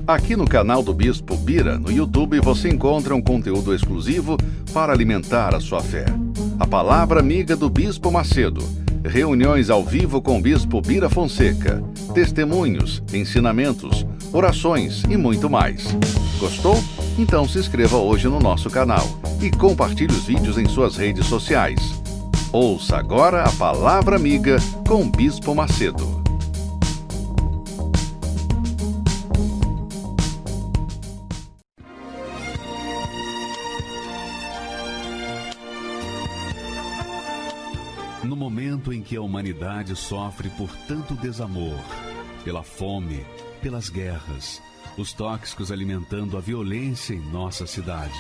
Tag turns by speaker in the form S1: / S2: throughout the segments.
S1: Aqui no canal do Bispo Bira, no YouTube, você encontra um conteúdo exclusivo para alimentar a sua fé. A Palavra Amiga do Bispo Macedo. Reuniões ao vivo com o Bispo Bira Fonseca. Testemunhos, ensinamentos, orações e muito mais. Gostou? Então se inscreva hoje no nosso canal e compartilhe os vídeos em suas redes sociais. Ouça agora a Palavra Amiga com o Bispo Macedo. No momento em que a humanidade sofre por tanto desamor, pela fome, pelas guerras, os tóxicos alimentando a violência em nossa cidade,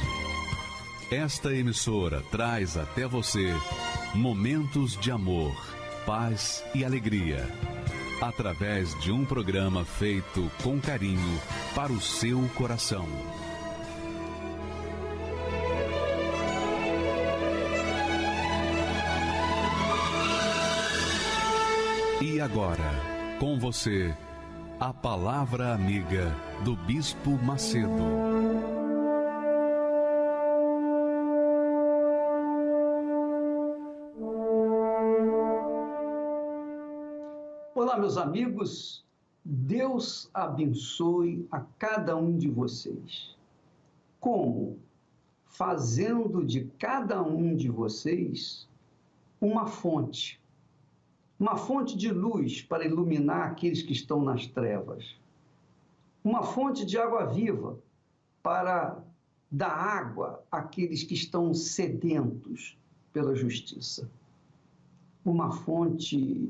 S1: esta emissora traz até você momentos de amor, paz e alegria, através de um programa feito com carinho para o seu coração. E agora, com você, a Palavra Amiga do Bispo Macedo.
S2: Olá, meus amigos. Deus abençoe a cada um de vocês. Como? Fazendo de cada um de vocês uma fonte de luz para iluminar aqueles que estão nas trevas, uma fonte de água viva para dar água àqueles que estão sedentos pela justiça, uma fonte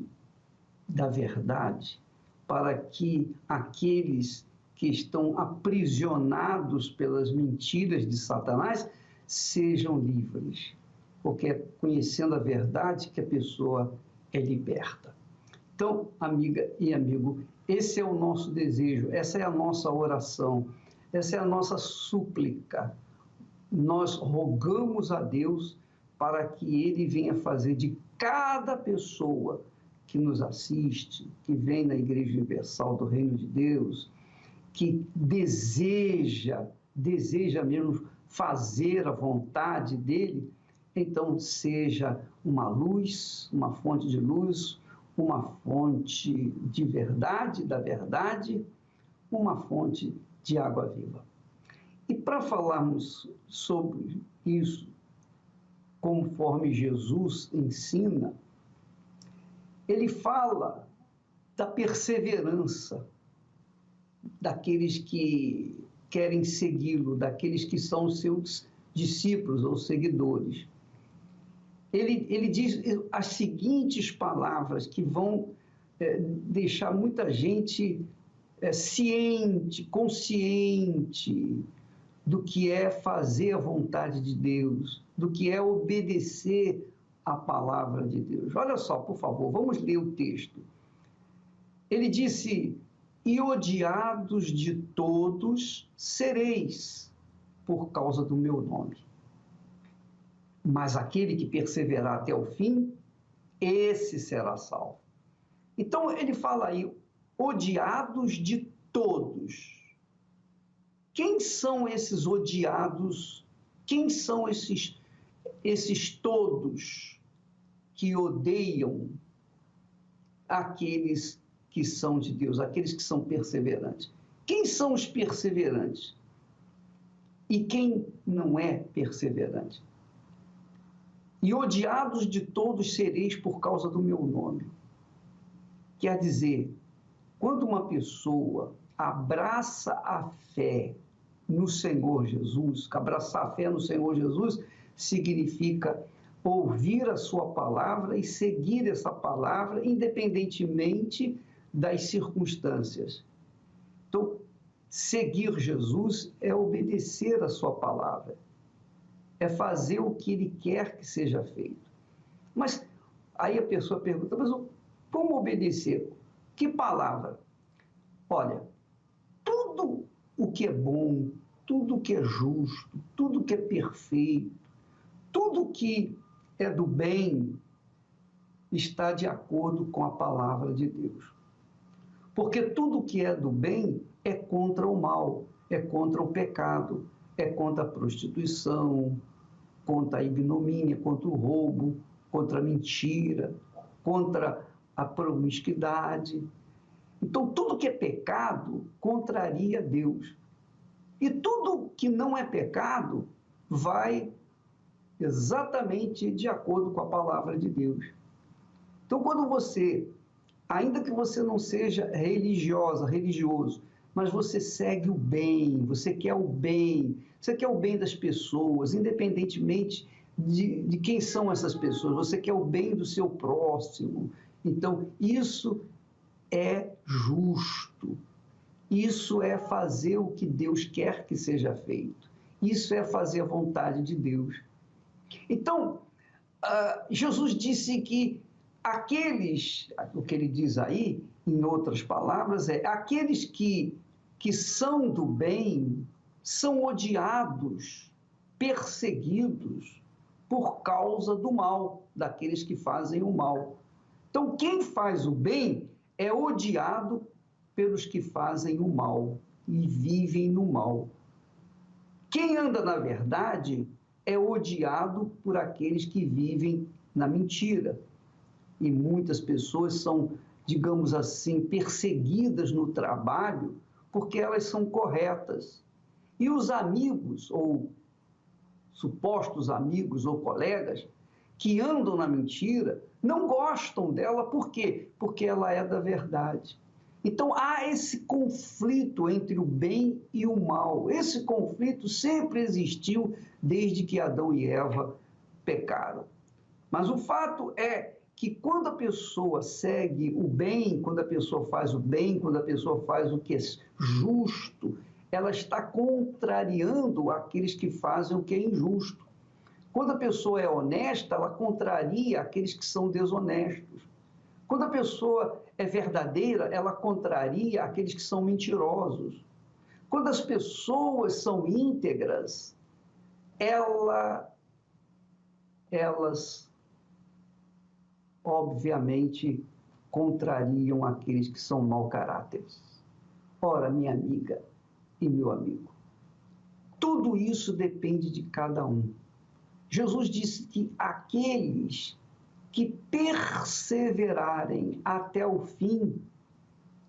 S2: da verdade para que aqueles que estão aprisionados pelas mentiras de Satanás sejam livres, porque é conhecendo a verdade que a pessoa é liberta. Então, amiga e amigo, esse é o nosso desejo, essa é a nossa oração, essa é a nossa súplica. Nós rogamos a Deus para que Ele venha fazer de cada pessoa que nos assiste, que vem na Igreja Universal do Reino de Deus, que deseja mesmo fazer a vontade dEle, então seja uma luz, uma fonte de luz, uma fonte de verdade, da verdade, uma fonte de água viva. E para falarmos sobre isso, conforme Jesus ensina, ele fala da perseverança daqueles que querem segui-lo, daqueles que são seus discípulos ou seguidores. Ele diz as seguintes palavras que vão deixar muita gente ciente, consciente do que é fazer a vontade de Deus, do que é obedecer à palavra de Deus. Olha só, por favor, vamos ler o texto. Ele disse: "E odiados de todos sereis por causa do meu nome. Mas aquele que perseverar até o fim, esse será salvo." Então, ele fala aí, odiados de todos. Quem são esses odiados? Quem são esses todos que odeiam aqueles que são de Deus, aqueles que são perseverantes? Quem são os perseverantes? E quem não é perseverante? "E odiados de todos sereis por causa do meu nome." Quer dizer, quando uma pessoa abraça a fé no Senhor Jesus, abraçar a fé no Senhor Jesus significa ouvir a sua palavra e seguir essa palavra, independentemente das circunstâncias. Então, seguir Jesus é obedecer a sua palavra, é fazer o que Ele quer que seja feito. Mas aí a pessoa pergunta, mas como obedecer? Que palavra? Olha, tudo o que é bom, tudo o que é justo, tudo o que é perfeito, tudo o que é do bem está de acordo com a palavra de Deus. Porque tudo que é do bem é contra o mal, é contra o pecado, é contra a prostituição, contra a ignomínia, contra o roubo, contra a mentira, contra a promiscuidade. Então, tudo que é pecado contraria Deus. E tudo que não é pecado vai exatamente de acordo com a palavra de Deus. Então, quando você, ainda que você não seja religioso, mas você segue o bem, você quer o bem, você quer o bem das pessoas, independentemente de quem são essas pessoas, você quer o bem do seu próximo. Então, isso é justo. Isso é fazer o que Deus quer que seja feito. Isso é fazer a vontade de Deus. Então, Jesus disse que aqueles, o que ele diz aí, em outras palavras, é aqueles que são do bem são odiados, perseguidos por causa do mal, daqueles que fazem o mal. Então, quem faz o bem é odiado pelos que fazem o mal e vivem no mal. Quem anda na verdade é odiado por aqueles que vivem na mentira. E muitas pessoas são, digamos assim, perseguidas no trabalho porque elas são corretas. E os amigos, ou supostos amigos ou colegas, que andam na mentira, não gostam dela. Por quê? Porque ela é da verdade. Então, há esse conflito entre o bem e o mal. Esse conflito sempre existiu desde que Adão e Eva pecaram. Mas o fato é que quando a pessoa segue o bem, quando a pessoa faz o bem, quando a pessoa faz o que é justo, ela está contrariando aqueles que fazem o que é injusto. Quando a pessoa é honesta, ela contraria aqueles que são desonestos. Quando a pessoa é verdadeira, ela contraria aqueles que são mentirosos. Quando as pessoas são íntegras, elas obviamente contrariam aqueles que são mau caráteres. Ora, minha amiga e meu amigo, tudo isso depende de cada um. Jesus disse que aqueles que perseverarem até o fim,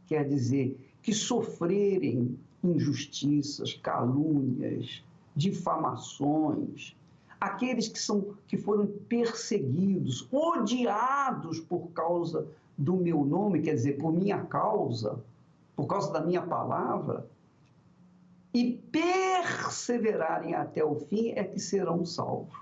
S2: quer dizer, que sofrerem injustiças, calúnias, difamações, aqueles que foram perseguidos, odiados por causa do meu nome, quer dizer, por minha causa, por causa da minha palavra, e perseverarem até o fim, é que serão salvos.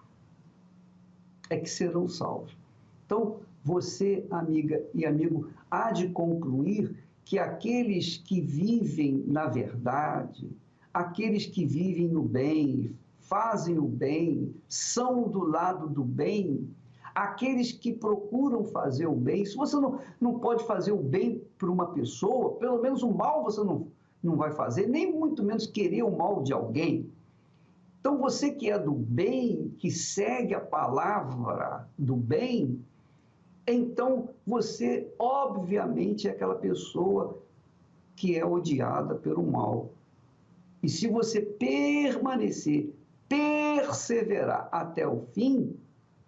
S2: É que serão salvos. Então, você, amiga e amigo, há de concluir que aqueles que vivem na verdade, aqueles que vivem no bem, fazem o bem, são do lado do bem, aqueles que procuram fazer o bem, se você não pode fazer o bem para uma pessoa, pelo menos o mal você não vai fazer, nem muito menos querer o mal de alguém. Então, você que é do bem, que segue a palavra do bem, então você, obviamente, é aquela pessoa que é odiada pelo mal. E se você permanecer, perseverar até o fim,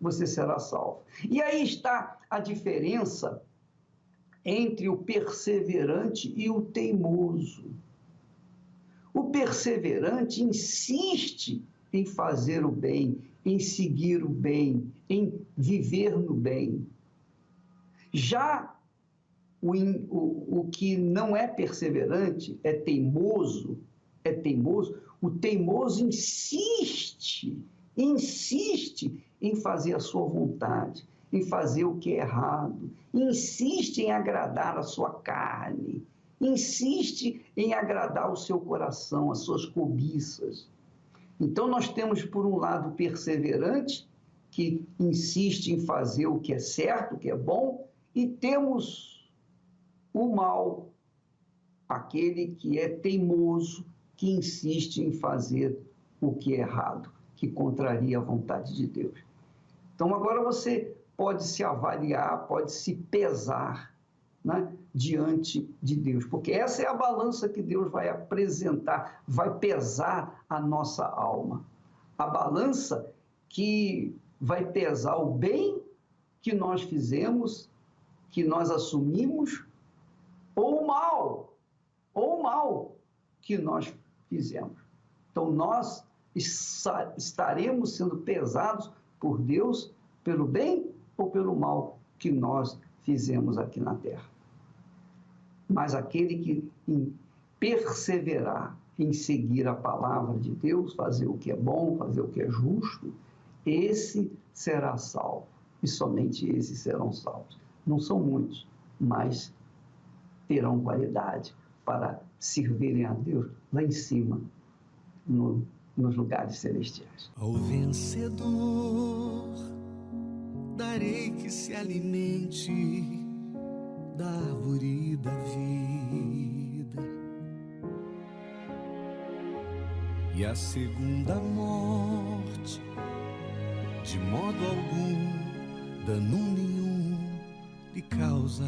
S2: você será salvo. E aí está a diferença entre o perseverante e o teimoso. O perseverante insiste em fazer o bem, em seguir o bem, em viver no bem. Já o que não é perseverante, é teimoso, o teimoso insiste em fazer a sua vontade, em fazer o que é errado, insiste em agradar a sua carne, insiste em agradar o seu coração, as suas cobiças. Então, nós temos, por um lado, o perseverante, que insiste em fazer o que é certo, o que é bom, e temos o mal, aquele que é teimoso, que insiste em fazer o que é errado, que contraria a vontade de Deus. Então, agora você pode se avaliar, pode se pesar, né, diante de Deus, porque essa é a balança que Deus vai apresentar, vai pesar a nossa alma. A balança que vai pesar o bem que nós fizemos, que nós assumimos, ou o mal que nós fizemos. Então, nós estaremos sendo pesados por Deus pelo bem ou pelo mal que nós fizemos aqui na terra. Mas aquele que perseverar em seguir a palavra de Deus, fazer o que é bom, fazer o que é justo, esse será salvo. E somente esses serão salvos. Não são muitos, mas terão qualidade para servirem a Deus lá em cima, nos lugares celestiais.
S3: Ao vencedor darei que se alimente da árvore da vida, e a segunda morte de modo algum dano nenhum lhe causará.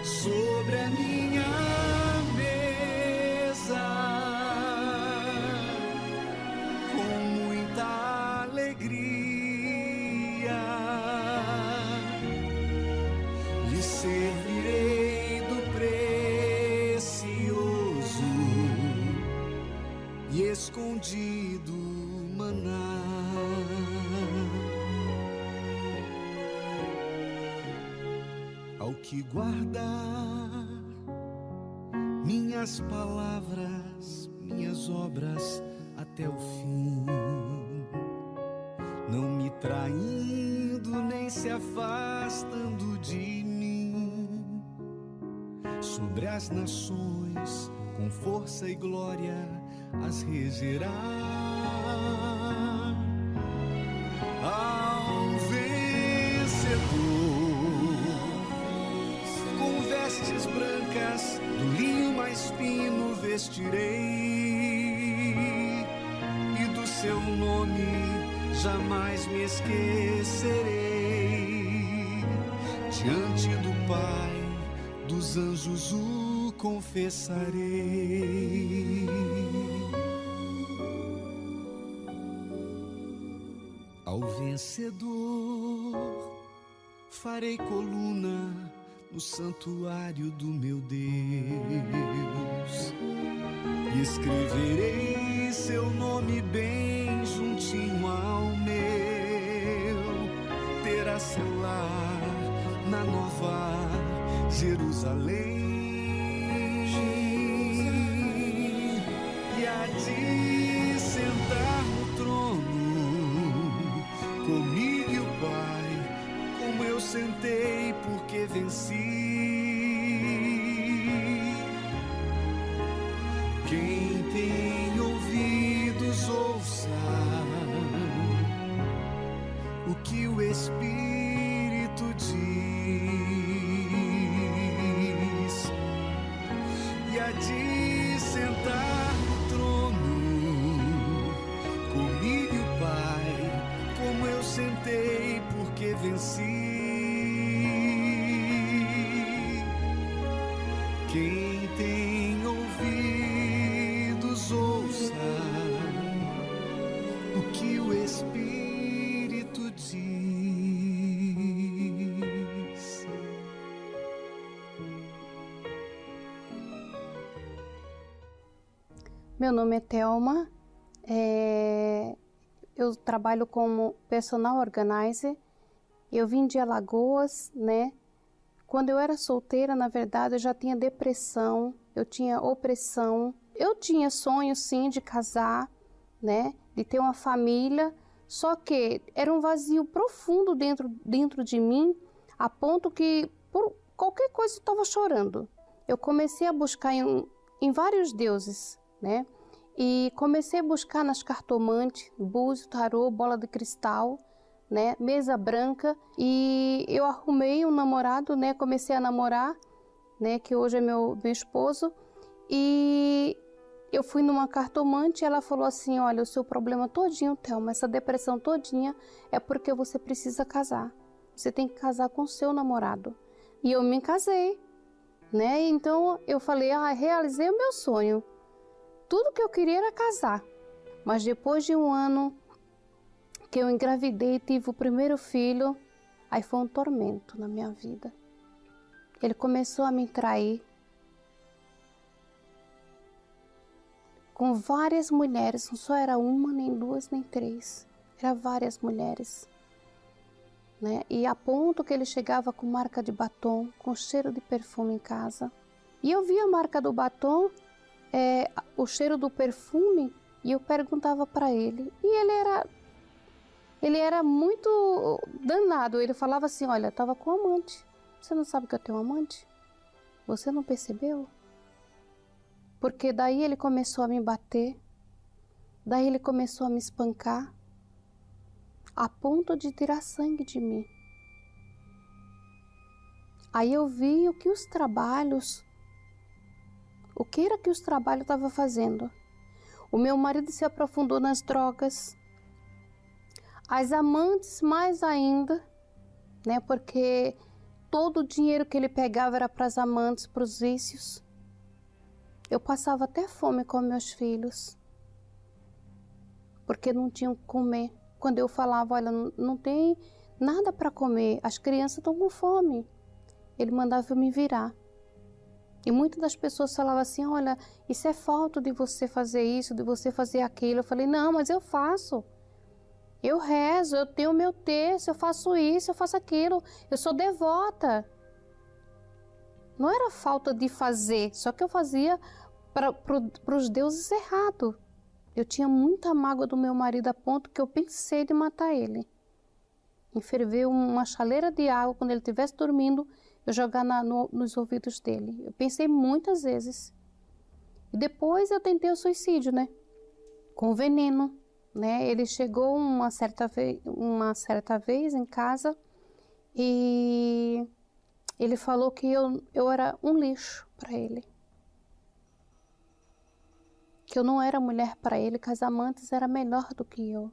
S3: Sobre a minha mesa, com muita alegria, lhe servirei do precioso e escondido maná. Ao que guardar minhas palavras, minhas obras até o fim, não me traindo nem se afastando de mim, sobre as nações com força e glória as regerá. Ao vencedor com vestes brancas do linho mais fino vestirei, e do seu nome jamais me esquecerei. Diante do Pai dos anjos o confessarei. Ao vencedor farei coluna no santuário do meu Deus, e escreverei seu nome bem juntinho ao meu. Terá seu lar na nova Jerusalém, e há de sentar no trono comigo e o Pai, como eu sentei porque venci. Quem tem ouvidos ouça o que o Espírito diz, e há de sentar no trono comigo e o Pai, como eu sentei porque venci. Quem tem ouvidos ouça o que o Espírito diz.
S4: Meu nome é Thelma, eu trabalho como personal organizer. Eu vim de Alagoas, né? Quando eu era solteira, na verdade, eu já tinha depressão, eu tinha opressão. Eu tinha sonho, sim, de casar, né? De ter uma família, só que era um vazio profundo dentro de mim, a ponto que por qualquer coisa eu estava chorando. Eu comecei a buscar em vários deuses, né? E comecei a buscar nas cartomantes, búzio, tarô, bola de cristal, né, mesa branca, e eu arrumei um namorado, né, comecei a namorar, né, que hoje é meu esposo, e eu fui numa cartomante e ela falou assim: olha, o seu problema todinho, Thelma, essa depressão todinha é porque você precisa casar. você tem que casar com o seu namorado. E eu me casei, né? Então eu falei, realizei o meu sonho. Tudo que eu queria era casar. Mas depois de 1 ano que eu engravidei e tive o primeiro filho, aí foi um tormento na minha vida. Ele começou a me trair com várias mulheres, não só era uma, nem duas, nem três. Era várias mulheres. Né? E a ponto que ele chegava com marca de batom, com cheiro de perfume em casa. E eu via a marca do batom, o cheiro do perfume, e eu perguntava para ele. E ele era muito danado. Ele falava assim, olha, eu estava com um amante. Você não sabe que eu tenho um amante? Você não percebeu? Porque daí ele começou a me bater, daí ele começou a me espancar, a ponto de tirar sangue de mim. Aí eu vi o que era que os trabalhos estavam fazendo. O meu marido se aprofundou nas drogas, as amantes mais ainda, né? Porque todo o dinheiro que ele pegava era para as amantes, para os vícios. Eu passava até fome com meus filhos, porque não tinham o que comer. Quando eu falava, olha, não tem nada para comer, as crianças estão com fome, ele mandava eu me virar. E muitas das pessoas falavam assim, olha, isso é falta de você fazer isso, de você fazer aquilo. Eu falei, não, mas eu faço. Eu rezo, eu tenho o meu texto, eu faço isso, eu faço aquilo. Eu sou devota. Não era falta de fazer, só que eu fazia para os deuses errados. Eu tinha muita mágoa do meu marido a ponto que eu pensei de matar ele. Em ferver uma chaleira de água quando ele estivesse dormindo, eu jogar nos ouvidos dele. Eu pensei muitas vezes. E depois eu tentei o suicídio, né? Com veneno, né? Ele chegou uma certa vez em casa e ele falou que eu era um lixo para ele. Que eu não era mulher para ele, que as amantes era melhor do que eu.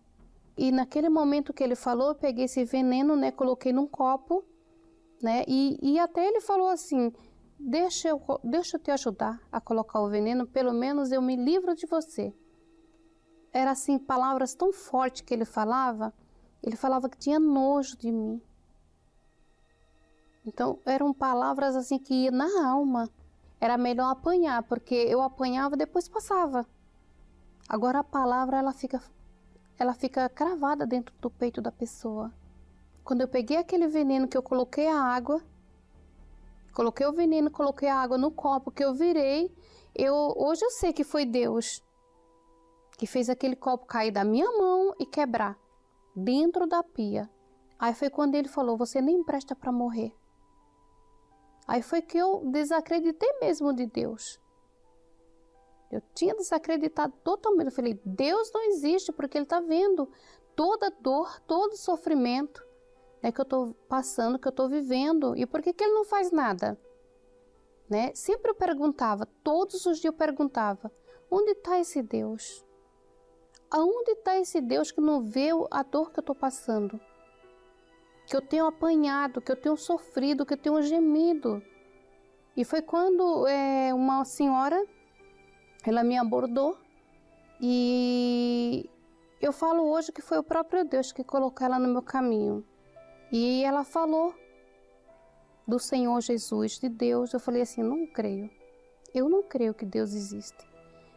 S4: E naquele momento que ele falou, eu peguei esse veneno, né? Coloquei num copo, né? E até ele falou assim, deixa eu te ajudar a colocar o veneno, pelo menos eu me livro de você. Era assim, palavras tão fortes que ele falava que tinha nojo de mim. Então eram palavras assim que iam na alma. Era melhor apanhar, porque eu apanhava e depois passava. Agora a palavra ela fica cravada dentro do peito da pessoa. Quando eu peguei aquele veneno que eu coloquei a água, coloquei o veneno, coloquei a água no copo que eu virei, hoje eu sei que foi Deus que fez aquele copo cair da minha mão e quebrar dentro da pia. Aí foi quando ele falou, você nem presta para morrer. Aí foi que eu desacreditei mesmo de Deus. Eu tinha desacreditado totalmente. Eu falei, Deus não existe porque Ele está vendo toda dor, todo sofrimento, né, que eu estou passando, que eu estou vivendo. E por que Ele não faz nada? Né? Sempre eu perguntava, todos os dias eu perguntava, onde está esse Deus? Aonde está esse Deus que não vê a dor que eu estou passando? Que eu tenho apanhado, que eu tenho sofrido, que eu tenho gemido. E foi quando uma senhora, ela me abordou e eu falo hoje que foi o próprio Deus que colocou ela no meu caminho. E ela falou do Senhor Jesus, de Deus. Eu falei assim, não creio. Eu não creio que Deus existe.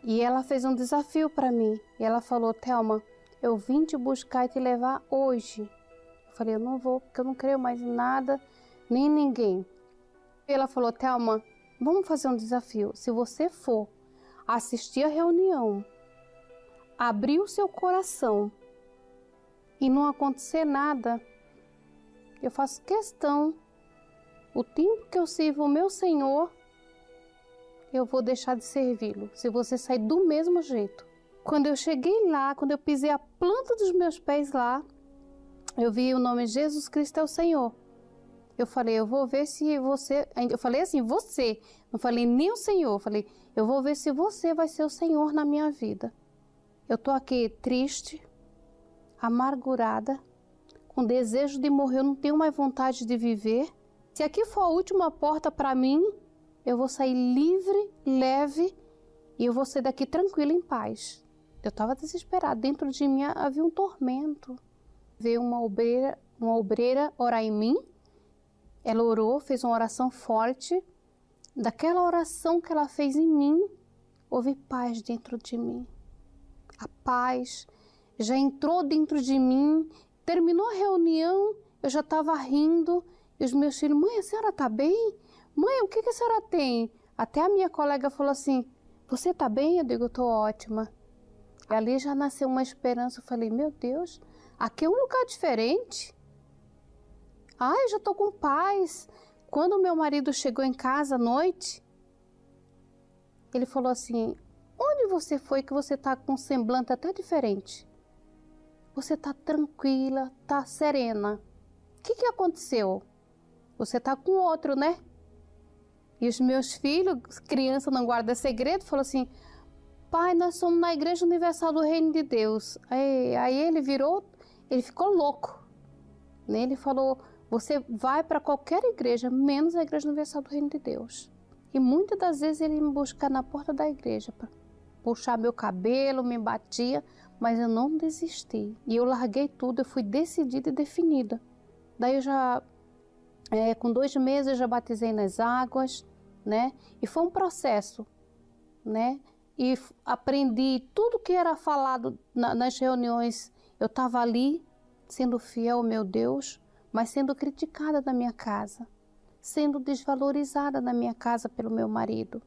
S4: E ela fez um desafio para mim. E ela falou, Thelma, eu vim te buscar e te levar hoje. Eu falei, eu não vou, porque eu não creio mais em nada, nem em ninguém. E ela falou, Thelma, vamos fazer um desafio. Se você for assistir a reunião, abrir o seu coração e não acontecer nada, eu faço questão, o tempo que eu sirvo o meu Senhor, eu vou deixar de servi-lo, se você sair do mesmo jeito. Quando eu cheguei lá, quando eu pisei a planta dos meus pés lá, eu vi o nome Jesus Cristo é o Senhor. Eu falei, eu vou ver se você... Eu falei assim, você. Não falei nem o Senhor. Eu falei, eu vou ver se você vai ser o Senhor na minha vida. Eu tô aqui triste, amargurada, com desejo de morrer, eu não tenho mais vontade de viver. Se aqui for a última porta para mim, eu vou sair livre, leve, e eu vou sair daqui tranquila, em paz. Eu estava desesperada, dentro de mim havia um tormento. Veio uma obreira orar em mim, ela orou, fez uma oração forte. Daquela oração que ela fez em mim, houve paz dentro de mim. A paz já entrou dentro de mim, terminou a reunião, eu já estava rindo, e os meus filhos, mãe, a senhora está bem? Mãe, o que a senhora tem? Até a minha colega falou assim, você está bem? Eu digo, eu estou ótima. E ali já nasceu uma esperança, eu falei, meu Deus, aqui é um lugar diferente. Ai, já estou com paz. Quando o meu marido chegou em casa à noite, ele falou assim, onde você foi que você está com um semblante até diferente? Você está tranquila, está serena. O que aconteceu? Você está com outro, né? E os meus filhos, criança não guarda segredo, falou assim, pai, nós somos na Igreja Universal do Reino de Deus. Aí ele virou, ele ficou louco. Ele falou, você vai para qualquer igreja, menos a Igreja Universal do Reino de Deus. E muitas das vezes ele me busca na porta da igreja para puxar meu cabelo, me batia, mas eu não desisti. E eu larguei tudo, eu fui decidida e definida. Daí eu já, com 2 meses, eu já batizei nas águas, né? E foi um processo, né? E aprendi tudo que era falado nas reuniões. Eu estava ali, sendo fiel ao meu Deus, mas sendo criticada na minha casa, sendo desvalorizada na minha casa pelo meu marido,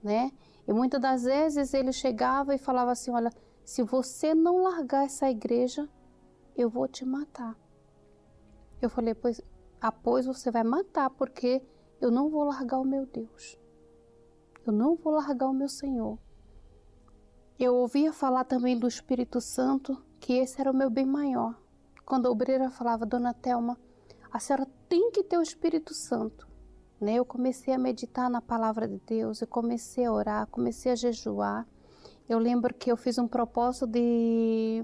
S4: né? E muitas das vezes ele chegava e falava assim, olha, se você não largar essa igreja, eu vou te matar. Eu falei, pois você vai matar, porque eu não vou largar o meu Deus. Eu não vou largar o meu Senhor. Eu ouvia falar também do Espírito Santo, que esse era o meu bem maior. Quando a obreira falava, dona Thelma, a senhora tem que ter o Espírito Santo. Né? Eu comecei a meditar na palavra de Deus, eu comecei a orar, comecei a jejuar. Eu lembro que eu fiz um propósito de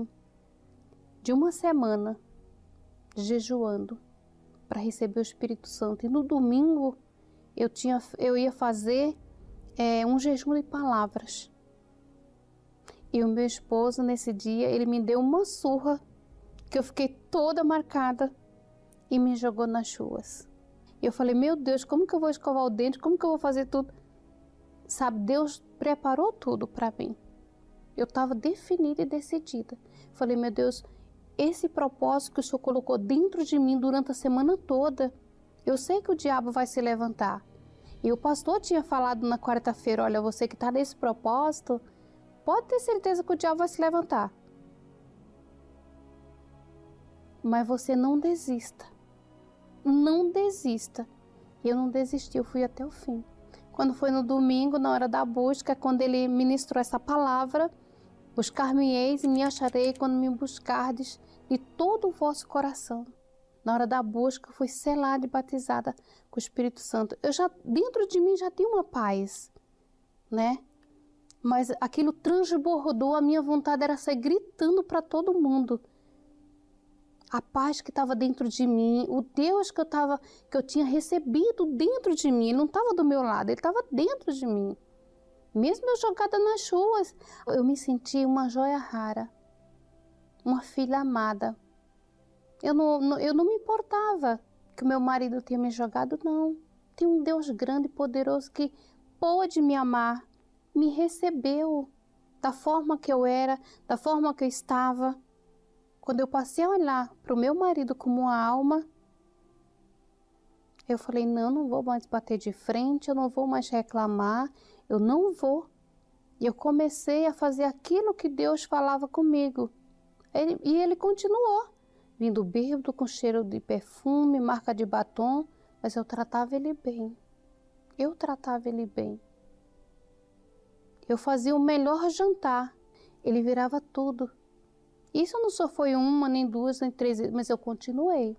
S4: 1 semana jejuando para receber o Espírito Santo. E no domingo eu ia fazer um jejum de palavras. E o meu esposo, nesse dia, ele me deu uma surra, que eu fiquei toda marcada e me jogou nas chuas. E eu falei, meu Deus, como que eu vou escovar o dente? Como que eu vou fazer tudo? Sabe, Deus preparou tudo para mim. Eu estava definida e decidida. Falei, meu Deus, esse propósito que o Senhor colocou dentro de mim durante a semana toda, eu sei que o diabo vai se levantar. E o pastor tinha falado na quarta-feira, olha, você que está nesse propósito, pode ter certeza que o diabo vai se levantar. Mas você não desista. Não desista. E eu não desisti, eu fui até o fim. Quando foi no domingo, na hora da busca, quando ele ministrou essa palavra, buscar-me-eis e me acharei quando me buscardes de todo o vosso coração. Na hora da busca, eu fui selada e batizada com o Espírito Santo. Dentro de mim já tinha uma paz, né? Mas aquilo transbordou, a minha vontade era sair gritando para todo mundo. A paz que estava dentro de mim, o Deus que eu tinha recebido dentro de mim, ele não estava do meu lado, ele estava dentro de mim. Mesmo eu jogada nas ruas, eu me senti uma joia rara, uma filha amada. Eu não me importava que o meu marido tinha me jogado, não. Tem um Deus grande e poderoso que pôde me amar, me recebeu da forma que eu era, da forma que eu estava. Quando eu passei a olhar para o meu marido como uma alma, eu falei, não vou mais bater de frente, eu não vou mais reclamar, eu não vou. E eu comecei a fazer aquilo que Deus falava comigo. E ele continuou, vindo bêbado, com cheiro de perfume, marca de batom, mas eu tratava ele bem. Eu tratava ele bem. Eu fazia o melhor jantar, ele virava tudo. Isso não só foi 1, nem 2, nem 3, mas eu continuei.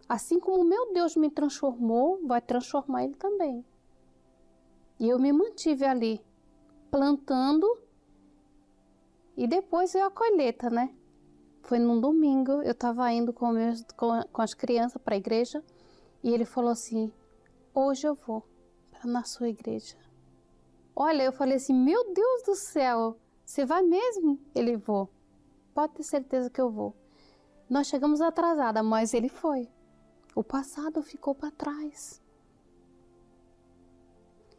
S4: Assim como o meu Deus me transformou, vai transformar ele também. E eu me mantive ali, plantando, e depois veio a colheita, né? Foi num domingo, eu estava indo com as crianças para a igreja e ele falou assim, hoje eu vou na sua igreja. Olha, eu falei assim, meu Deus do céu, você vai mesmo? Ele, vou. Pode ter certeza que eu vou. Nós chegamos atrasada, mas ele foi. O passado ficou para trás.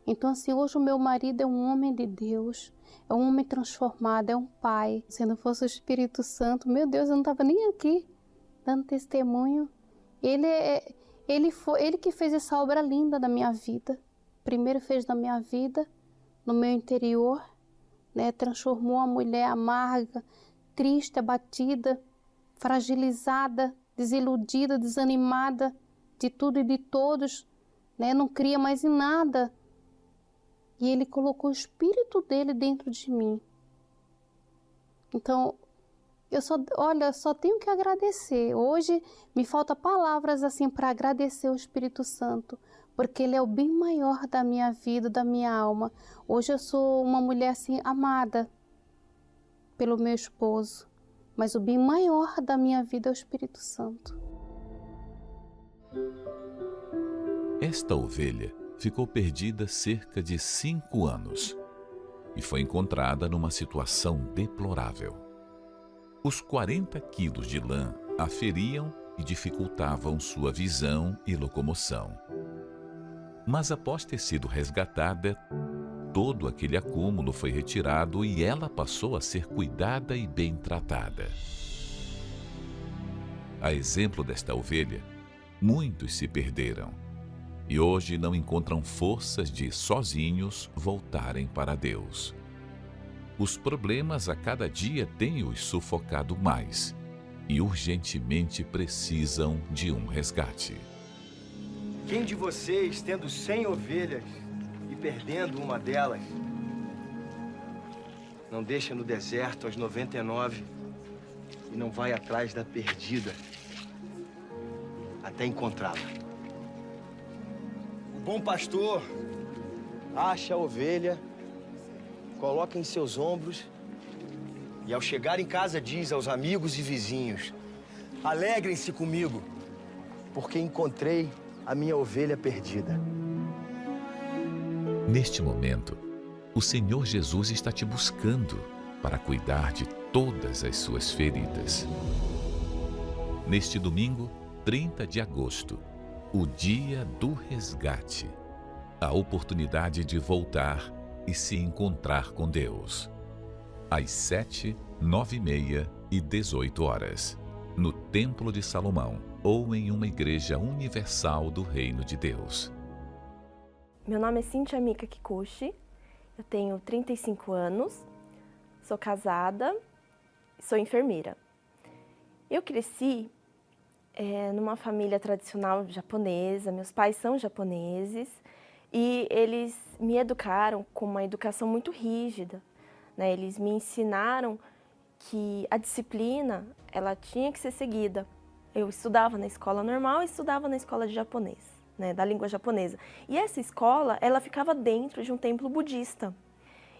S4: Então, assim, hoje o meu marido é um homem de Deus, é um homem transformado, é um pai. Se não fosse o Espírito Santo, meu Deus, eu não estava nem aqui dando testemunho. Ele que fez essa obra linda da minha vida. Primeiro fez na minha vida, no meu interior, né? Transformou uma mulher amarga, triste, abatida, fragilizada, desiludida, desanimada de tudo e de todos, né? Não cria mais em nada. E ele colocou o Espírito dele dentro de mim. Então, eu só tenho que agradecer. Hoje me falta palavras assim para agradecer o Espírito Santo, porque ele é o bem maior da minha vida, da minha alma. Hoje eu sou uma mulher assim amada pelo meu esposo, mas o bem maior da minha vida é o Espírito Santo.
S5: Esta ovelha ficou perdida cerca de 5 anos e foi encontrada numa situação deplorável. Os 40 quilos de lã a feriam e dificultavam sua visão e locomoção. Mas após ter sido resgatada, todo aquele acúmulo foi retirado e ela passou a ser cuidada e bem tratada. A exemplo desta ovelha, muitos se perderam e hoje não encontram forças de sozinhos voltarem para Deus. Os problemas a cada dia têm os sufocado mais e urgentemente precisam de um resgate.
S6: Quem de vocês, tendo 100 ovelhas e perdendo uma delas, não deixa no deserto as 99 e não vai atrás da perdida até encontrá-la? O bom pastor acha a ovelha, coloca em seus ombros e, ao chegar em casa, diz aos amigos e vizinhos: alegrem-se comigo, porque encontrei a minha ovelha perdida.
S5: Neste momento, o Senhor Jesus está te buscando para cuidar de todas as suas feridas. Neste domingo, 30 de agosto, o dia do resgate, a oportunidade de voltar e se encontrar com Deus. Às 7, 9h30 e 18 horas, no Templo de Salomão ou em uma igreja universal do Reino de Deus.
S7: Meu nome é Cíntia Mika Kikuchi, eu tenho 35 anos, sou casada, sou enfermeira. Eu cresci numa família tradicional japonesa, meus pais são japoneses e eles me educaram com uma educação muito rígida, né? Eles me ensinaram que a disciplina ela tinha que ser seguida. Eu estudava na escola normal e estudava na escola de japonês, né, da língua japonesa. E essa escola, ela ficava dentro de um templo budista.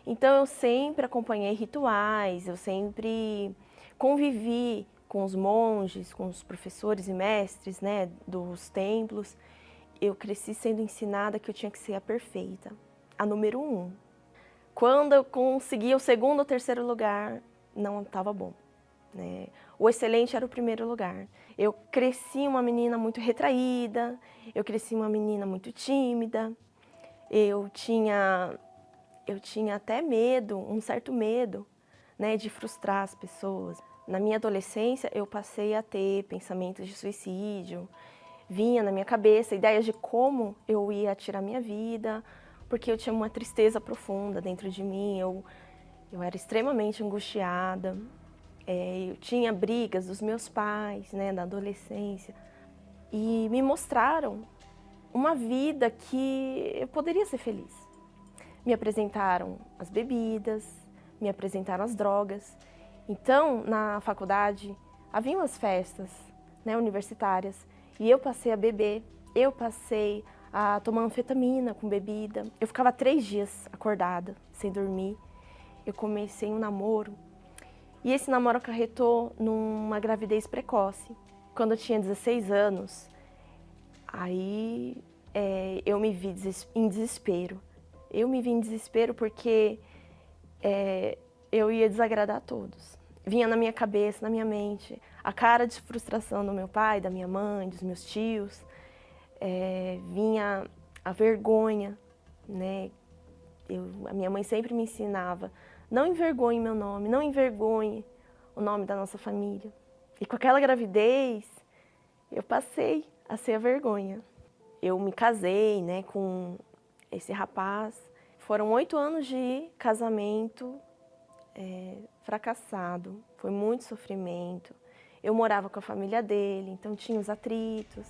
S7: Então eu sempre acompanhei rituais, eu sempre convivi com os monges, com os professores e mestres, né, dos templos. Eu cresci sendo ensinada que eu tinha que ser a perfeita, a número 1. Quando eu conseguia o segundo ou terceiro lugar, não estava bom, né? O excelente era o primeiro lugar. Eu cresci uma menina muito retraída, eu cresci uma menina muito tímida, eu tinha até medo, um certo medo, né, de frustrar as pessoas. Na minha adolescência, eu passei a ter pensamentos de suicídio, vinha na minha cabeça ideias de como eu ia tirar minha vida, porque eu tinha uma tristeza profunda dentro de mim, eu era extremamente angustiada, eu tinha brigas dos meus pais, né, da adolescência, e me mostraram uma vida que eu poderia ser feliz. Me apresentaram as bebidas, me apresentaram as drogas. Então, na faculdade, haviam as festas, né, universitárias, e eu passei a beber, eu passei a tomar anfetamina com bebida. Eu ficava 3 dias acordada, sem dormir. Eu comecei um namoro E esse namoro acarretou numa gravidez precoce. Quando eu tinha 16 anos, aí eu me vi em desespero. Eu me vi em desespero porque eu ia desagradar a todos. Vinha na minha cabeça, na minha mente, a cara de frustração do meu pai, da minha mãe, dos meus tios. Vinha a vergonha, né? A minha mãe sempre me ensinava, não envergonhe meu nome, não envergonhe o nome da nossa família. E com aquela gravidez, eu passei a ser a vergonha. Eu me casei, né, com esse rapaz. Foram 8 anos de casamento fracassado, foi muito sofrimento. Eu morava com a família dele, então tinha os atritos.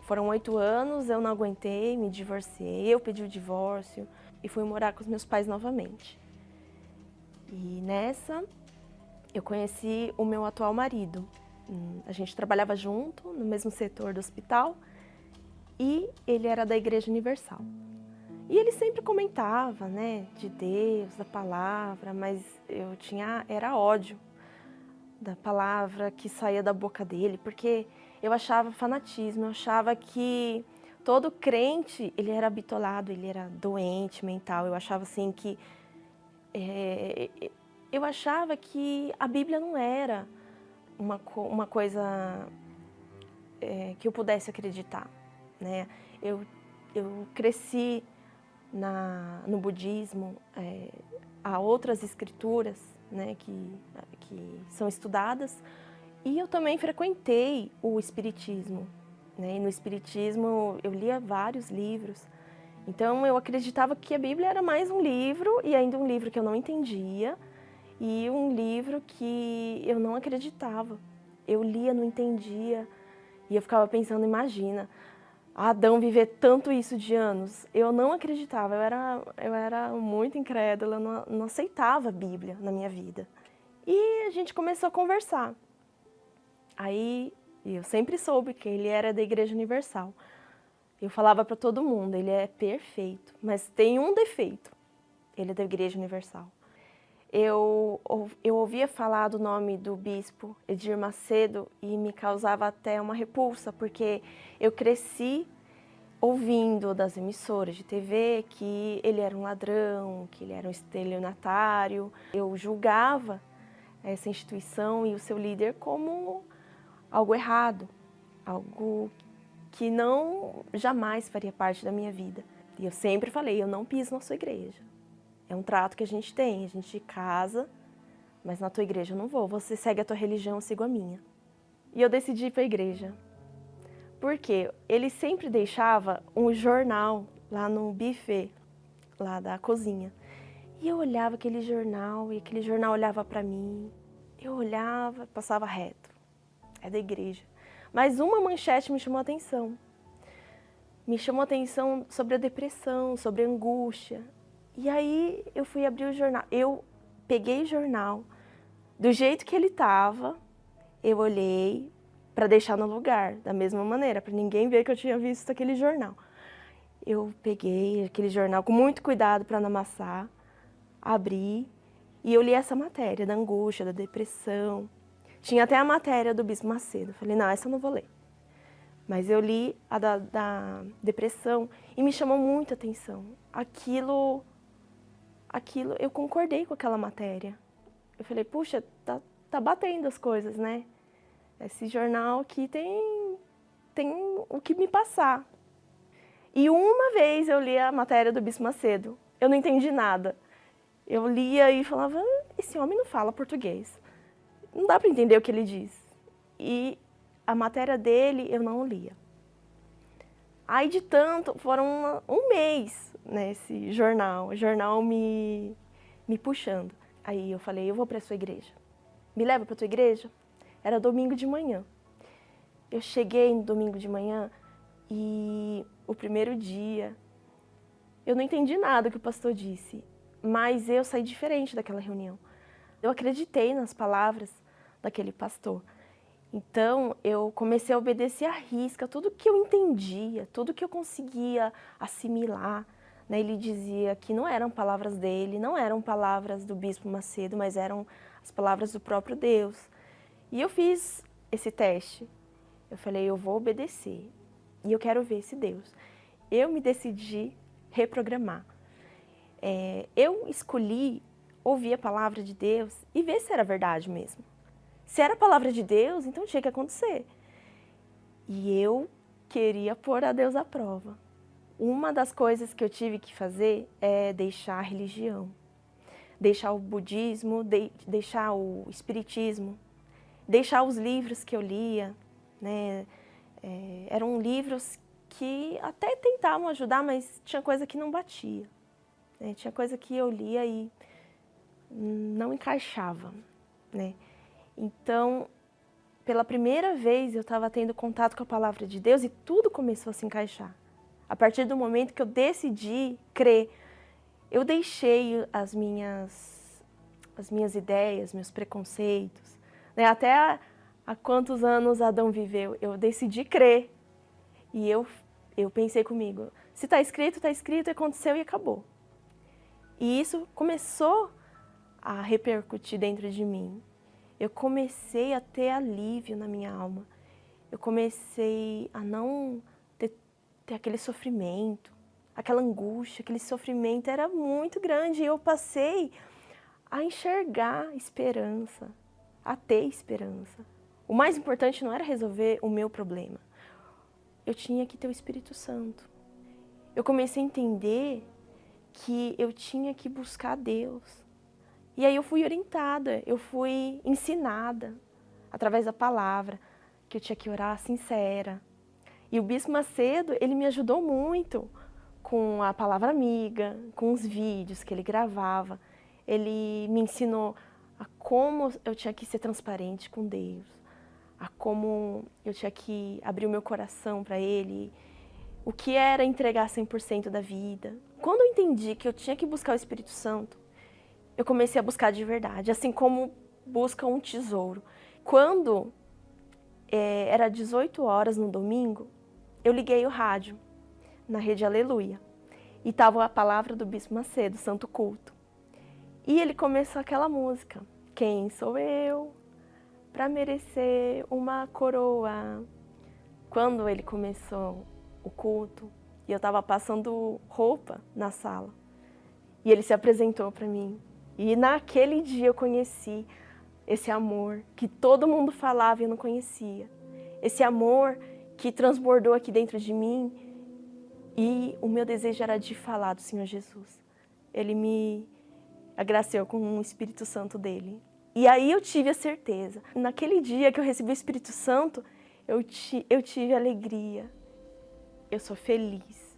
S7: Foram 8 anos, eu não aguentei, me divorciei, eu pedi o divórcio e fui morar com os meus pais novamente. E nessa, eu conheci o meu atual marido. A gente trabalhava junto, no mesmo setor do hospital, e ele era da Igreja Universal. E ele sempre comentava, né, de Deus, da palavra, mas era ódio da palavra que saía da boca dele, porque eu achava fanatismo, eu achava que todo crente, ele era bitolado, ele era doente mental. Eu achava assim que eu achava que a Bíblia não era uma coisa que eu pudesse acreditar, né? Eu cresci no budismo, há outras escrituras, né, que são estudadas, e eu também frequentei o espiritismo, né? E no espiritismo eu lia vários livros, então eu acreditava que a Bíblia era mais um livro, e ainda um livro que eu não entendia, e um livro que eu não acreditava. Eu lia, não entendia, e eu ficava pensando, imagina, Adão viver tanto isso de anos. Eu não acreditava, eu era muito incrédula, eu não aceitava a Bíblia na minha vida. E a gente começou a conversar. Aí eu sempre soube que ele era da Igreja Universal. Eu falava para todo mundo, ele é perfeito, mas tem um defeito, ele é da Igreja Universal. Eu ouvia falar do nome do bispo Edir Macedo e me causava até uma repulsa, porque eu cresci ouvindo das emissoras de TV que ele era um ladrão, que ele era um estelionatário. Eu julgava essa instituição e o seu líder como algo errado, algo que jamais faria parte da minha vida. E eu sempre falei, eu não piso na sua igreja. É um trato que a gente tem, a gente casa, mas na tua igreja eu não vou. Você segue a tua religião, eu sigo a minha. E eu decidi ir para a igreja. Por quê? Ele sempre deixava um jornal lá no buffet, lá da cozinha. E eu olhava aquele jornal, e aquele jornal olhava para mim. Eu olhava, passava reto. É da igreja. Mas uma manchete me chamou a atenção. Me chamou a atenção sobre a depressão, sobre a angústia. E aí eu fui abrir o jornal. Eu peguei o jornal, do jeito que ele estava, eu olhei para deixar no lugar, da mesma maneira, para ninguém ver que eu tinha visto aquele jornal. Eu peguei aquele jornal com muito cuidado para não amassar, abri e eu li essa matéria da angústia, da depressão. Tinha até a matéria do Bispo Macedo. Falei, não, essa eu não vou ler. Mas eu li a da depressão e me chamou muita atenção. Aquilo, eu concordei com aquela matéria. Eu falei, puxa, tá batendo as coisas, né? Esse jornal aqui tem o que me passar. E uma vez eu li a matéria do Bispo Macedo. Eu não entendi nada. Eu lia e falava, esse homem não fala português. Não dá para entender o que ele diz. E a matéria dele eu não lia. Aí de tanto, foram um mês nesse jornal, o jornal me puxando. Aí eu falei, eu vou para a sua igreja. Me leva para a tua igreja? Era domingo de manhã. Eu cheguei no domingo de manhã e o primeiro dia eu não entendi nada que o pastor disse, mas eu saí diferente daquela reunião. Eu acreditei nas palavras daquele pastor. Então, eu comecei a obedecer à risca tudo que eu entendia, tudo que eu conseguia assimilar né? Ele dizia que não eram palavras dele, não eram palavras do Bispo Macedo, mas eram as palavras do próprio Deus. E eu fiz esse teste. Eu falei, eu vou obedecer e eu quero ver esse Deus. Eu me decidi reprogramar. Eu escolhi ouvir a palavra de Deus e ver se era verdade mesmo. Se era a palavra de Deus, então tinha que acontecer. E eu queria pôr a Deus à prova. Uma das coisas que eu tive que fazer é deixar a religião, deixar o budismo, deixar o espiritismo, deixar os livros que eu lia, né? Eram livros que até tentavam ajudar, mas tinha coisa que não batia, né? Tinha coisa que eu lia e não encaixava, né? Então, pela primeira vez eu estava tendo contato com a palavra de Deus e tudo começou a se encaixar. A partir do momento que eu decidi crer, eu deixei as minhas ideias, meus preconceitos, né? Até há quantos anos Adão viveu, eu decidi crer. E eu pensei comigo, se está escrito, aconteceu e acabou. E isso começou a repercutir dentro de mim. Eu comecei a ter alívio na minha alma. Eu comecei a não ter aquele sofrimento, aquela angústia, aquele sofrimento era muito grande. E eu passei a enxergar esperança, a ter esperança. O mais importante não era resolver o meu problema. Eu tinha que ter o Espírito Santo. Eu comecei a entender que eu tinha que buscar Deus. E aí eu fui orientada, eu fui ensinada, através da palavra, que eu tinha que orar sincera. E o Bispo Macedo, ele me ajudou muito com a palavra amiga, com os vídeos que ele gravava. Ele me ensinou a como eu tinha que ser transparente com Deus, a como eu tinha que abrir o meu coração para Ele, o que era entregar 100% da vida. Quando eu entendi que eu tinha que buscar o Espírito Santo, eu comecei a buscar de verdade, assim como busca um tesouro. Quando era 18 horas no domingo, eu liguei o rádio na Rede Aleluia e estava a palavra do Bispo Macedo, Santo Culto. E ele começou aquela música, quem sou eu para merecer uma coroa? Quando ele começou o culto, e eu estava passando roupa na sala, e ele se apresentou para mim. E naquele dia eu conheci esse amor que todo mundo falava e eu não conhecia. Esse amor que transbordou aqui dentro de mim e o meu desejo era de falar do Senhor Jesus. Ele me agraciou com o Espírito Santo dele. E aí eu tive a certeza. Naquele dia que eu recebi o Espírito Santo, eu tive alegria. Eu sou feliz.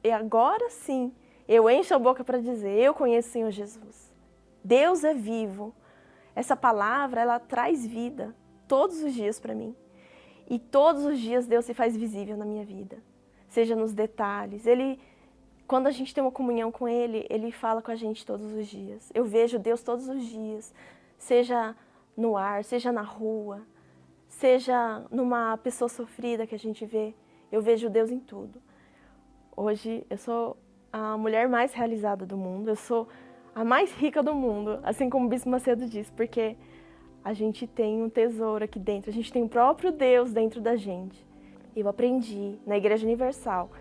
S7: E agora sim, eu encho a boca para dizer, eu conheço o Senhor Jesus. Deus é vivo. Essa palavra, ela traz vida todos os dias para mim. E todos os dias Deus se faz visível na minha vida. Seja nos detalhes. Quando a gente tem uma comunhão com Ele, Ele fala com a gente todos os dias. Eu vejo Deus todos os dias. Seja no ar, seja na rua, seja numa pessoa sofrida que a gente vê. Eu vejo Deus em tudo. Hoje eu sou a mulher mais realizada do mundo. Eu sou a mais rica do mundo, assim como o Bispo Macedo disse, porque a gente tem um tesouro aqui dentro, a gente tem o próprio Deus dentro da gente. Eu aprendi na Igreja Universal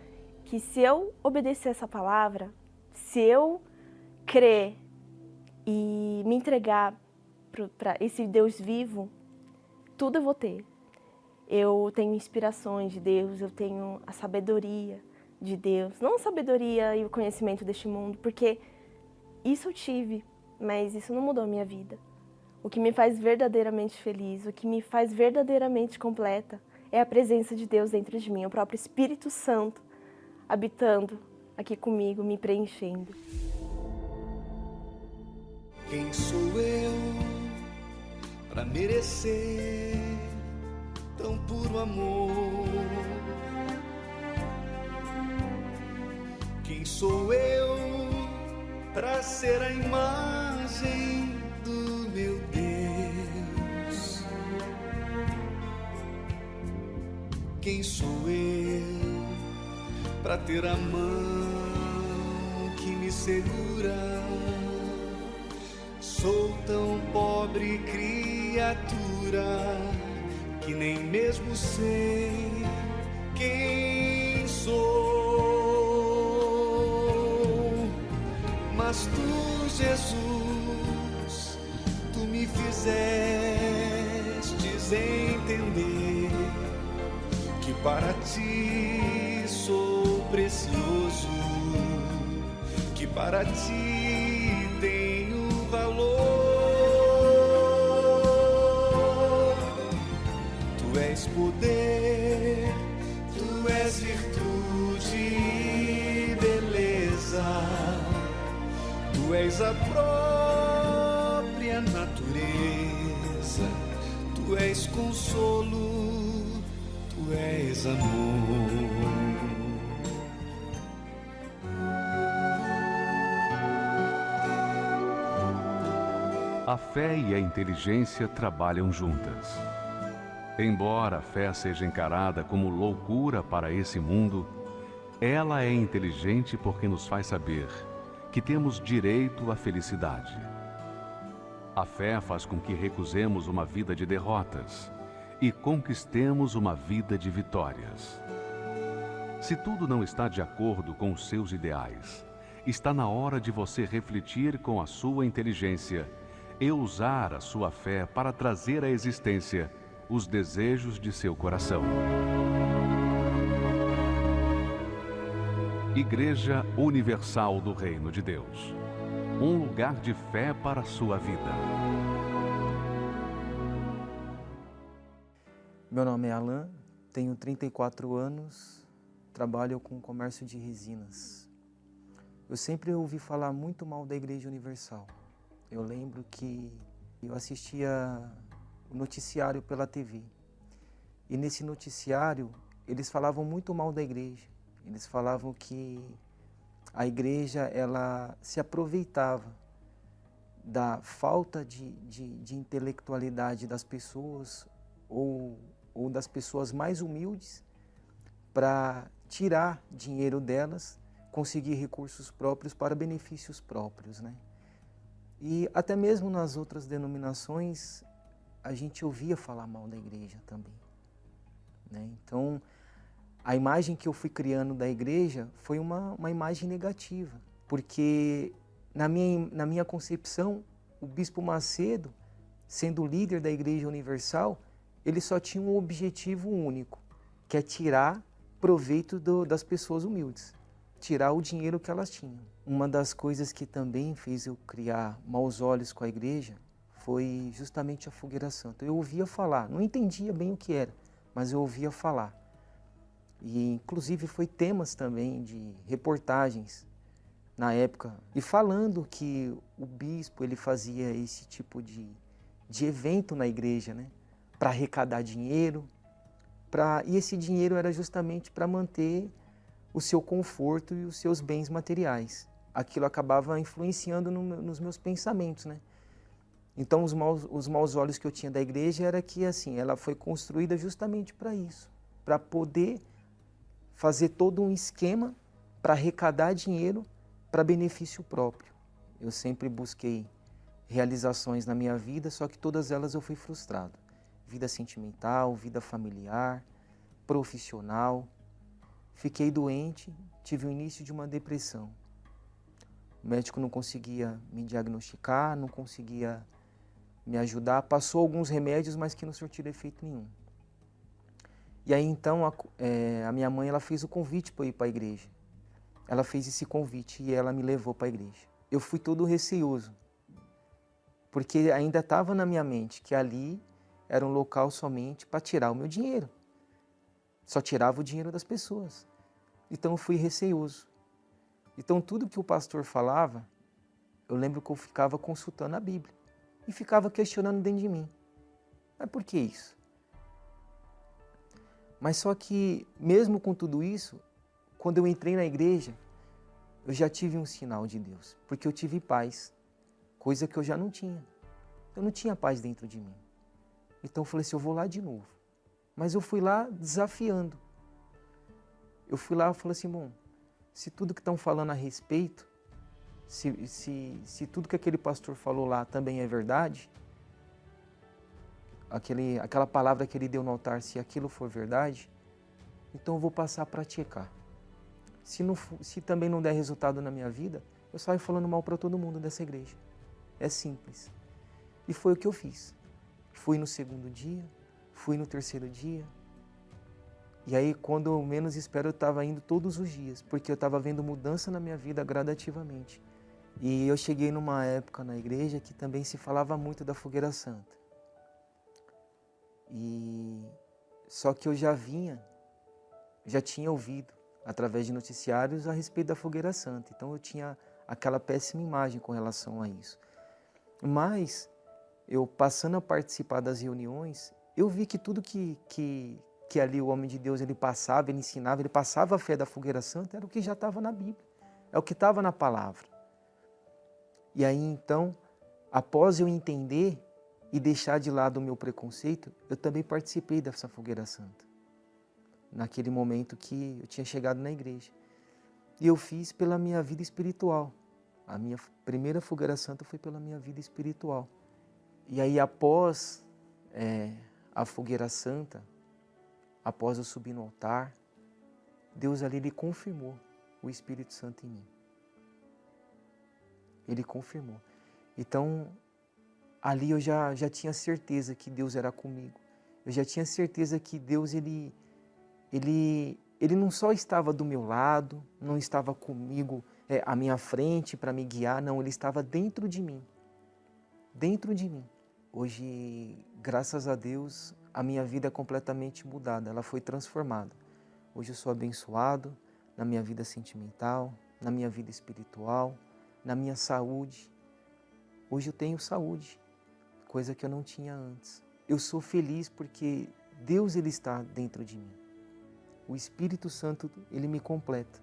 S7: que se eu obedecer essa palavra, se eu crer e me entregar para esse Deus vivo, tudo eu vou ter. Eu tenho inspirações de Deus, eu tenho a sabedoria de Deus, não a sabedoria e o conhecimento deste mundo, porque isso eu tive, mas isso não mudou a minha vida. O que me faz verdadeiramente feliz, o que me faz verdadeiramente completa é a presença de Deus dentro de mim, o próprio Espírito Santo habitando aqui comigo, me preenchendo.
S3: Quem sou eu para merecer tão puro amor? Quem sou eu para ser a imagem do meu Deus? Quem sou eu para ter a mão me segura. Sou tão pobre criatura que nem mesmo sei quem sou. Mas tu, Jesus, tu me fizestes entender que para ti sou precioso, que para ti tenho valor. Tu és poder, tu és virtude e beleza, tu és a própria natureza, tu és consolo, tu és amor.
S1: A fé e a inteligência trabalham juntas. Embora a fé seja encarada como loucura para esse mundo, ela é inteligente porque nos faz saber que temos direito à felicidade. A fé faz com que recusemos uma vida de derrotas e conquistemos uma vida de vitórias. Se tudo não está de acordo com os seus ideais, está na hora de você refletir com a sua inteligência e usar a sua fé para trazer à existência os desejos de seu coração. Igreja Universal do Reino de Deus. Um lugar de fé para a sua vida.
S8: Meu nome é Alan, tenho 34 anos, trabalho com comércio de resinas. Eu sempre ouvi falar muito mal da Igreja Universal. Eu lembro que eu assistia o noticiário pela TV. E nesse noticiário, eles falavam muito mal da igreja. Eles falavam que a igreja ela se aproveitava da falta de intelectualidade das pessoas ou das pessoas mais humildes para tirar dinheiro delas, conseguir recursos próprios para benefícios próprios, né? E até mesmo nas outras denominações, a gente ouvia falar mal da igreja também, né? Então, a imagem que eu fui criando da igreja foi uma imagem negativa, porque na minha concepção, o Bispo Macedo, sendo o líder da Igreja Universal, ele só tinha um objetivo único, que é tirar proveito das pessoas humildes, tirar o dinheiro que elas tinham. Uma das coisas que também fez eu criar maus olhos com a igreja foi justamente a fogueira santa. Eu ouvia falar, não entendia bem o que era, mas eu ouvia falar. E inclusive foi temas também de reportagens na época, e falando que o bispo ele fazia esse tipo de evento na igreja, né, para arrecadar dinheiro, e esse dinheiro era justamente para manter o seu conforto e os seus bens materiais. Aquilo acabava influenciando nos meus pensamentos, né? Então os maus olhos que eu tinha da igreja era que assim, ela foi construída justamente para isso, para poder fazer todo um esquema para arrecadar dinheiro para benefício próprio. Eu sempre busquei realizações na minha vida, só que todas elas eu fui frustrado. Vida sentimental, vida familiar, profissional. Fiquei doente, tive o início de uma depressão. O médico não conseguia me diagnosticar, não conseguia me ajudar. Passou alguns remédios, mas que não surtiram efeito nenhum. E aí então a minha mãe ela fez o convite para eu ir para a igreja. Ela fez esse convite e ela me levou para a igreja. Eu fui todo receoso, porque ainda estava na minha mente que ali era um local somente para tirar o meu dinheiro. Só tirava o dinheiro das pessoas. Então eu fui receoso. Então tudo que o pastor falava, eu lembro que eu ficava consultando a Bíblia e ficava questionando dentro de mim. Mas por que isso? Mas só que, mesmo com tudo isso, quando eu entrei na igreja, eu já tive um sinal de Deus, porque eu tive paz, coisa que eu já não tinha. Eu não tinha paz dentro de mim. Então eu falei assim, eu vou lá de novo. Mas eu fui lá desafiando. Eu fui lá e falei assim, bom, se tudo que estão falando a respeito se tudo que aquele pastor falou lá também é verdade, aquela palavra que ele deu no altar, se aquilo for verdade, então eu vou passar a praticar. Se também não der resultado na minha vida, eu saio falando mal para todo mundo dessa igreja. É simples. E foi o que eu fiz. Fui no segundo dia, fui no terceiro dia. E aí, quando eu menos espero, eu estava indo todos os dias, porque eu estava vendo mudança na minha vida gradativamente. E eu cheguei numa época na igreja que também se falava muito da fogueira santa. Só que eu já tinha ouvido através de noticiários a respeito da fogueira santa. Então eu tinha aquela péssima imagem com relação a isso. Mas eu passando a participar das reuniões, eu vi que tudo que ali o homem de Deus ele passava, ele ensinava, ele passava a fé da fogueira santa, era o que já estava na Bíblia, é o que estava na palavra. E aí então, após eu entender e deixar de lado o meu preconceito, eu também participei dessa fogueira santa. Naquele momento que eu tinha chegado na igreja. E eu fiz pela minha vida espiritual. A minha primeira fogueira santa foi pela minha vida espiritual. E aí após a fogueira santa, após eu subir no altar, Deus ali ele confirmou o Espírito Santo em mim. Ele confirmou. Então, ali eu já tinha certeza que Deus era comigo. Eu já tinha certeza que Deus, ele não só estava do meu lado, não estava comigo à minha frente para me guiar, não, Ele estava dentro de mim. Dentro de mim. Hoje, graças a Deus, a minha vida é completamente mudada, ela foi transformada. Hoje eu sou abençoado na minha vida sentimental, na minha vida espiritual, na minha saúde. Hoje eu tenho saúde, coisa que eu não tinha antes. Eu sou feliz porque Deus ele está dentro de mim. O Espírito Santo, ele me completa.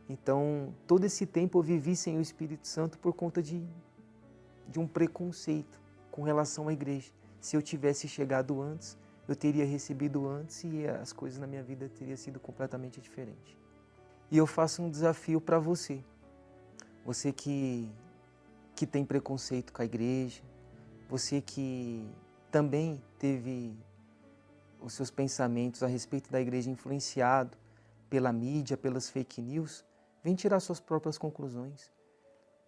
S8: Então, todo esse tempo eu vivi sem o Espírito Santo por conta de um preconceito com relação à igreja. Se eu tivesse chegado antes, eu teria recebido antes e as coisas na minha vida teriam sido completamente diferentes. E eu faço um desafio para você. Você que tem preconceito com a igreja, você que também teve os seus pensamentos a respeito da igreja influenciado pela mídia, pelas fake news, vem tirar suas próprias conclusões.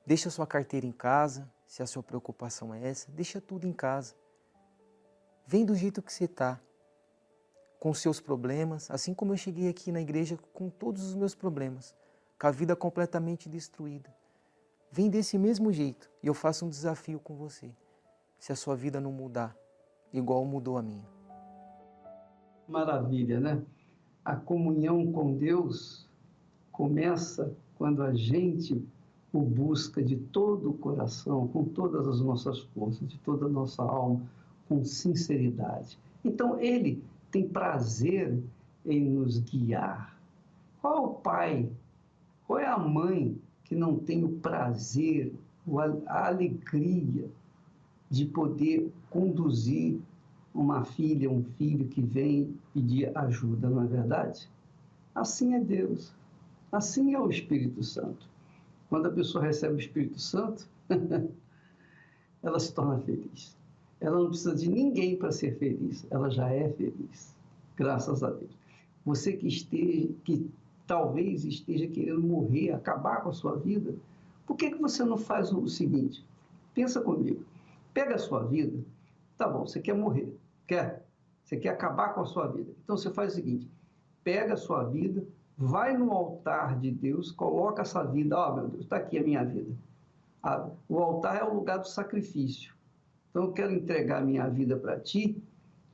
S8: Deixa a sua carteira em casa, se a sua preocupação é essa, deixa tudo em casa. Vem do jeito que você está, com os seus problemas, assim como eu cheguei aqui na igreja com todos os meus problemas, com a vida completamente destruída. Vem desse mesmo jeito e eu faço um desafio com você. Se a sua vida não mudar, igual mudou a minha.
S2: Maravilha, né? A comunhão com Deus começa quando a gente o busca de todo o coração, com todas as nossas forças, de toda a nossa alma, com sinceridade. Então, Ele tem prazer em nos guiar. Qual é o pai, qual é a mãe que não tem o prazer, a alegria de poder conduzir uma filha, um filho que vem pedir ajuda, não é verdade? Assim é Deus, assim é o Espírito Santo. Quando a pessoa recebe o Espírito Santo, ela se torna feliz. Ela não precisa de ninguém para ser feliz, ela já é feliz, graças a Deus. Você que talvez esteja querendo morrer, acabar com a sua vida, por que você não faz o seguinte? Pensa comigo, pega a sua vida, tá bom, você quer morrer, você quer acabar com a sua vida. Então você faz o seguinte, pega a sua vida, vai no altar de Deus, coloca essa vida, meu Deus, está aqui a minha vida. O altar é o lugar do sacrifício. Então eu quero entregar a minha vida para ti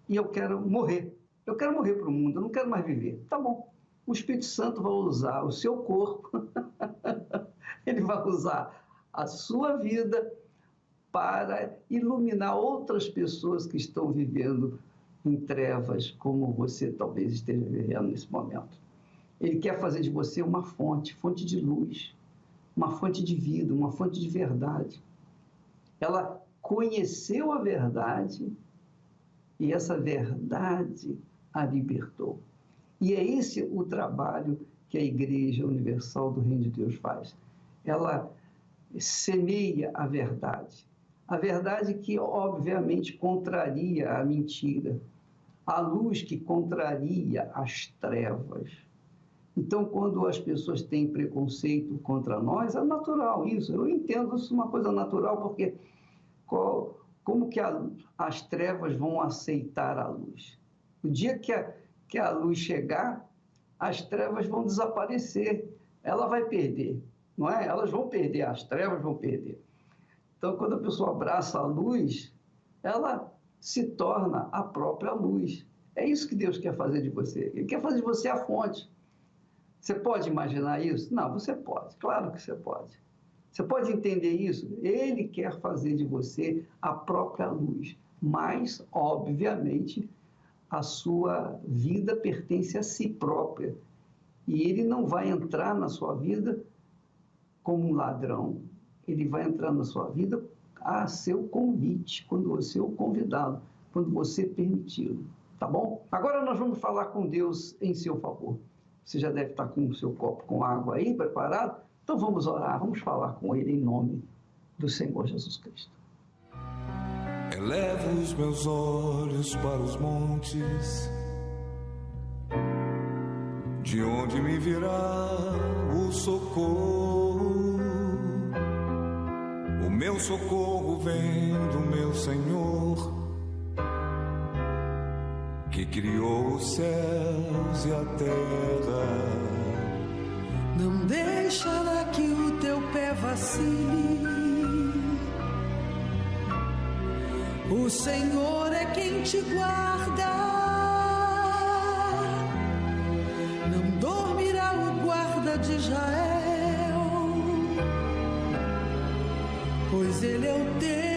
S2: e eu quero morrer. Eu quero morrer para o mundo, eu não quero mais viver. Tá bom. O Espírito Santo vai usar o seu corpo, ele vai usar a sua vida para iluminar outras pessoas que estão vivendo em trevas, como você talvez esteja vivendo nesse momento. Ele quer fazer de você uma fonte de luz, uma fonte de vida, uma fonte de verdade. Ela conheceu a verdade e essa verdade a libertou. E é esse o trabalho que a Igreja Universal do Reino de Deus faz. ela semeia a verdade. A verdade que, obviamente, contraria a mentira. A luz que contraria as trevas. Então, quando as pessoas têm preconceito contra nós, é natural isso. Eu entendo isso uma coisa natural, porque como que as trevas vão aceitar a luz? O dia que a luz chegar, as trevas vão desaparecer. Ela vai perder, não é? Elas vão perder, as trevas vão perder. Então, quando a pessoa abraça a luz, ela se torna a própria luz. É isso que Deus quer fazer de você. Ele quer fazer de você a fonte. Você pode imaginar isso? Não, você pode. Claro que você pode. Você pode entender isso? Ele quer fazer de você a própria luz. Mas, obviamente, a sua vida pertence a si própria. E ele não vai entrar na sua vida como um ladrão. Ele vai entrar na sua vida a seu convite, quando você o convidá-lo, quando você permiti-lo. Tá bom? Agora nós vamos falar com Deus em seu favor. Você já deve estar com o seu copo com água aí preparado? Então vamos orar, vamos falar com Ele em nome do Senhor Jesus Cristo.
S3: Elevo os meus olhos para os montes, de onde me virá o socorro. O meu socorro vem do meu Senhor, que criou os céus e a terra.
S9: Não deixará que o teu pé vacile. O Senhor é quem te guarda. Não dormirá o guarda de Israel, pois ele é o teu